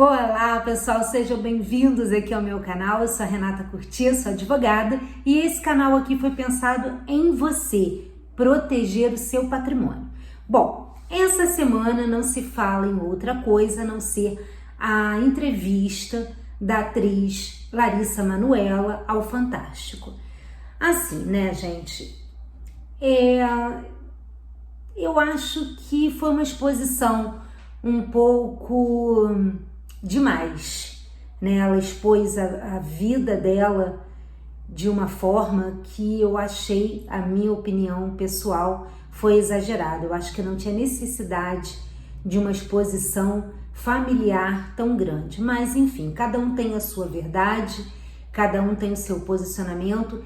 Olá pessoal, sejam bem-vindos aqui ao meu canal. Eu sou a Renata Curti, sou advogada e esse canal aqui foi pensado em você, proteger o seu patrimônio. Bom, essa semana não se fala em outra coisa a não ser a entrevista da atriz Larissa Manoela ao Fantástico. Assim, né, gente? Eu acho que foi uma exposição um pouco demais, né? Ela expôs a vida dela de uma forma que eu achei, a minha opinião pessoal, foi exagerada. Eu acho que não tinha necessidade de uma exposição familiar tão grande. Mas, enfim, cada um tem a sua verdade, cada um tem o seu posicionamento.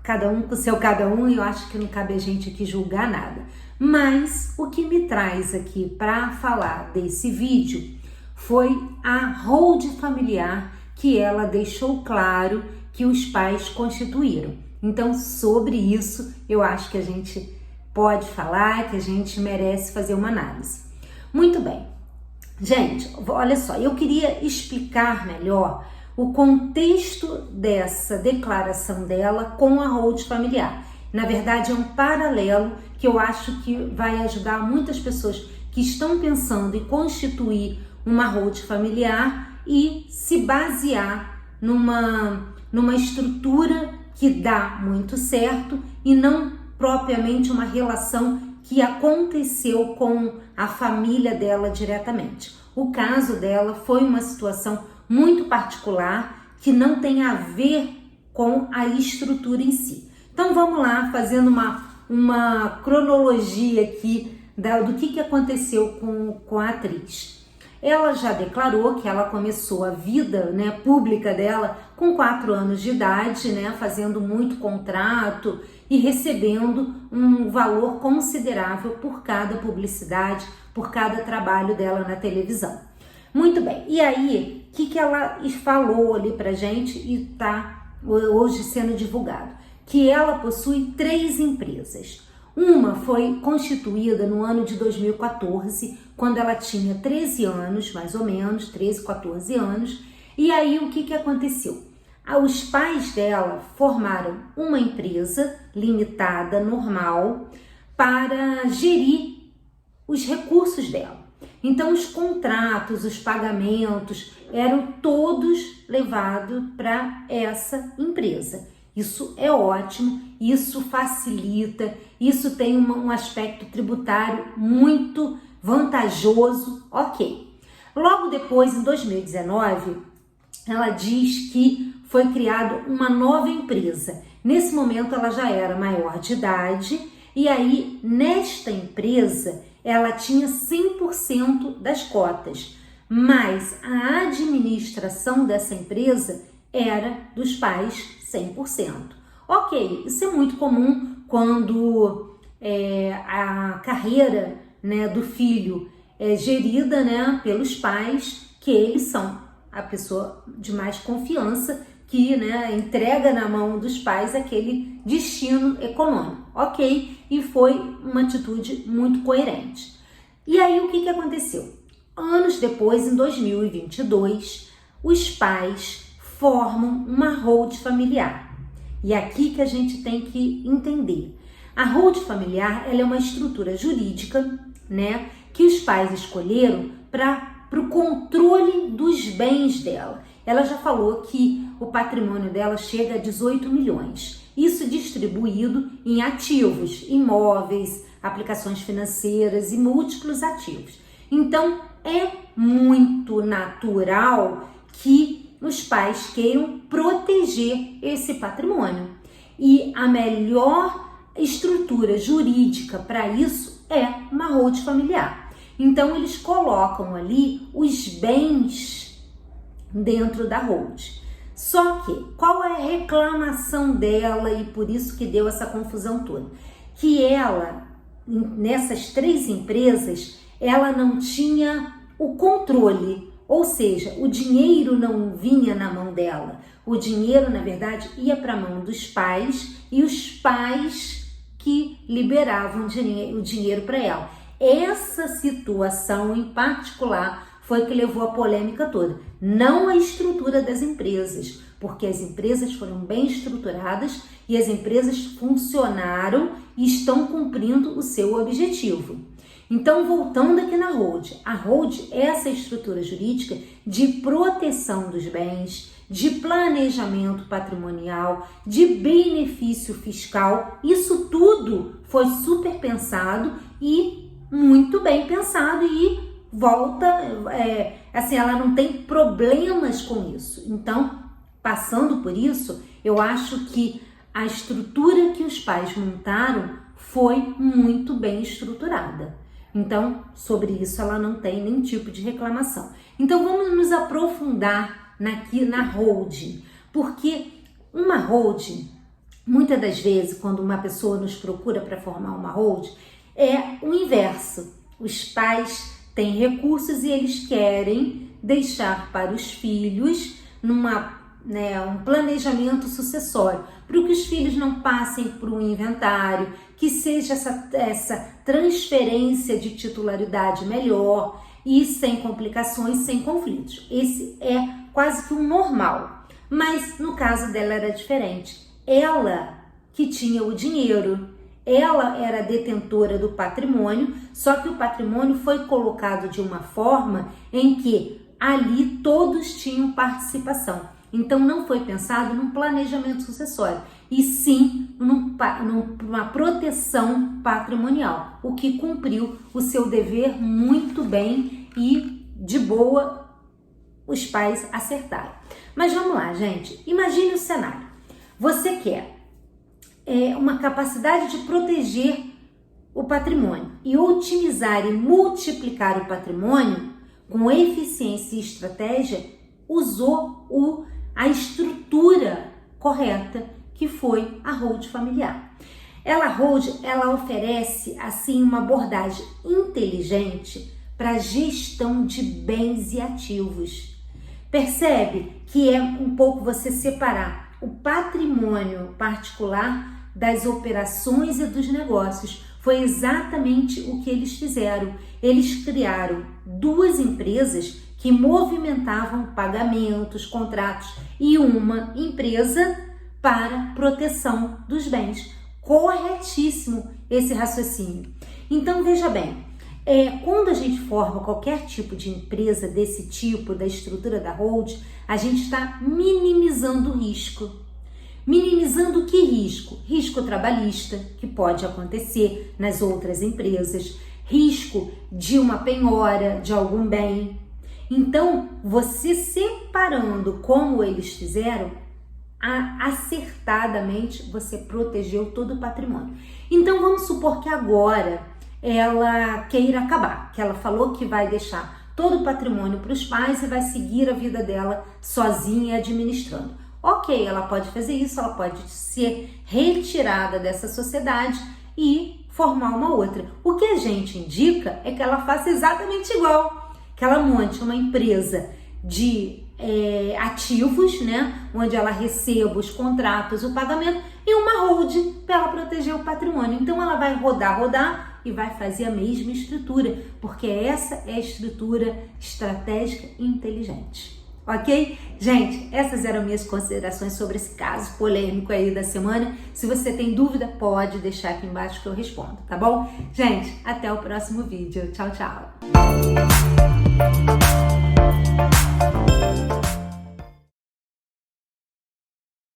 Cada um com o seu cada um, e eu acho que não cabe a gente aqui julgar nada. Mas o que me traz aqui para falar desse vídeo foi a holding familiar que ela deixou claro que os pais constituíram. Então, sobre isso, eu acho que a gente pode falar, que a gente merece fazer uma análise. Muito bem. Gente, olha só, eu queria explicar melhor o contexto dessa declaração dela com a holding familiar. Na verdade, é um paralelo que eu acho que vai ajudar muitas pessoas que estão pensando em constituir uma holding familiar e se basear numa estrutura que dá muito certo e não propriamente uma relação que aconteceu com a família dela diretamente. O caso dela foi uma situação muito particular que não tem a ver com a estrutura em si. Então vamos lá, fazendo uma cronologia aqui do que aconteceu com a atriz. Ela já declarou que ela começou a vida, né, pública dela com 4 anos de idade, né, fazendo muito contrato e recebendo um valor considerável por cada publicidade, por cada trabalho dela na televisão. Muito bem, e aí, o que ela falou ali pra gente e tá hoje sendo divulgado? Que ela possui 3 empresas. Uma foi constituída no ano de 2014, quando ela tinha 13 anos, mais ou menos, 13, 14 anos. E aí, o que aconteceu? Os pais dela formaram uma empresa limitada, normal, para gerir os recursos dela. Então, os contratos, os pagamentos eram todos levados para essa empresa. Isso é ótimo, isso facilita, isso tem um aspecto tributário muito vantajoso, ok. Logo depois, em 2019, ela diz que foi criada uma nova empresa. Nesse momento, ela já era maior de idade e aí, nesta empresa, ela tinha 100% das cotas, mas a administração dessa empresa era dos pais 100%. Ok, isso é muito comum quando a carreira, né, do filho é gerida, né, pelos pais, que eles são a pessoa de mais confiança, que, né, entrega na mão dos pais aquele destino econômico, ok? E foi uma atitude muito coerente. E aí, o que aconteceu? Anos depois, em 2022, os pais formam uma holding familiar. E é aqui que a gente tem que entender. A holding familiar, ela é uma estrutura jurídica, né, que os pais escolheram para o controle dos bens dela. Ela já falou que o patrimônio dela chega a 18 milhões. Isso distribuído em ativos, imóveis, aplicações financeiras e múltiplos ativos. Então, é muito natural que os pais queiram proteger esse patrimônio. E a melhor estrutura jurídica para isso é uma holding familiar. Então, eles colocam ali os bens dentro da holding. Só que, qual é a reclamação dela e por isso que deu essa confusão toda? Que ela, nessas 3 empresas, ela não tinha o controle, ou seja, o dinheiro não vinha na mão dela. O dinheiro, na verdade, ia para a mão dos pais e os pais que liberavam o dinheiro para ela. Essa situação em particular foi que levou a polêmica toda. Não a estrutura das empresas, porque as empresas foram bem estruturadas e as empresas funcionaram e estão cumprindo o seu objetivo. Então, voltando aqui na Hold, a Hold é essa estrutura jurídica de proteção dos bens, de planejamento patrimonial, de benefício fiscal. Isso tudo foi super pensado e muito bem pensado e volta, assim, ela não tem problemas com isso. Então, passando por isso, eu acho que a estrutura que os pais montaram foi muito bem estruturada. Então, sobre isso ela não tem nenhum tipo de reclamação. Então, vamos nos aprofundar na Hold, porque uma Hold, muitas das vezes, quando uma pessoa nos procura para formar uma Hold, é o inverso. Os pais têm recursos e eles querem deixar para os filhos um planejamento sucessório, para que os filhos não passem por um inventário, que seja essa transferência de titularidade melhor e sem complicações, sem conflitos. Esse é quase que um normal, mas no caso dela era diferente. Ela que tinha o dinheiro, ela era detentora do patrimônio, só que o patrimônio foi colocado de uma forma em que ali todos tinham participação. Então, não foi pensado num planejamento sucessório, e sim numa proteção patrimonial, o que cumpriu o seu dever muito bem e de boa os pais acertaram. Mas vamos lá, gente. Imagine o cenário. Você quer uma capacidade de proteger o patrimônio e otimizar e multiplicar o patrimônio com eficiência e estratégia, usou a estrutura correta, que foi a Hold familiar. A Hold oferece assim uma abordagem inteligente para a gestão de bens e ativos. Percebe que é um pouco você separar o patrimônio particular das operações e dos negócios. Foi exatamente o que eles fizeram. Eles criaram duas empresas que movimentavam pagamentos, contratos, e uma empresa para proteção dos bens. Corretíssimo esse raciocínio. Então, veja bem, quando a gente forma qualquer tipo de empresa desse tipo, da estrutura da Hold, a gente está minimizando o risco. Minimizando que risco? Risco trabalhista, que pode acontecer nas outras empresas, risco de uma penhora de algum bem. Então, você separando como eles fizeram, acertadamente você protegeu todo o patrimônio. Então, vamos supor que agora ela queira acabar, que ela falou que vai deixar todo o patrimônio para os pais e vai seguir a vida dela sozinha administrando. Ok, ela pode fazer isso, ela pode ser retirada dessa sociedade e formar uma outra. O que a gente indica é que ela faça exatamente igual, que ela monte uma empresa de ativos, né, onde ela receba os contratos, o pagamento, e uma Hold para ela proteger o patrimônio. Então ela vai rodar e vai fazer a mesma estrutura, porque essa é a estrutura estratégica e inteligente. Ok? Gente, essas eram minhas considerações sobre esse caso polêmico aí da semana. Se você tem dúvida, pode deixar aqui embaixo que eu respondo, tá bom? Gente, até o próximo vídeo. Tchau, tchau!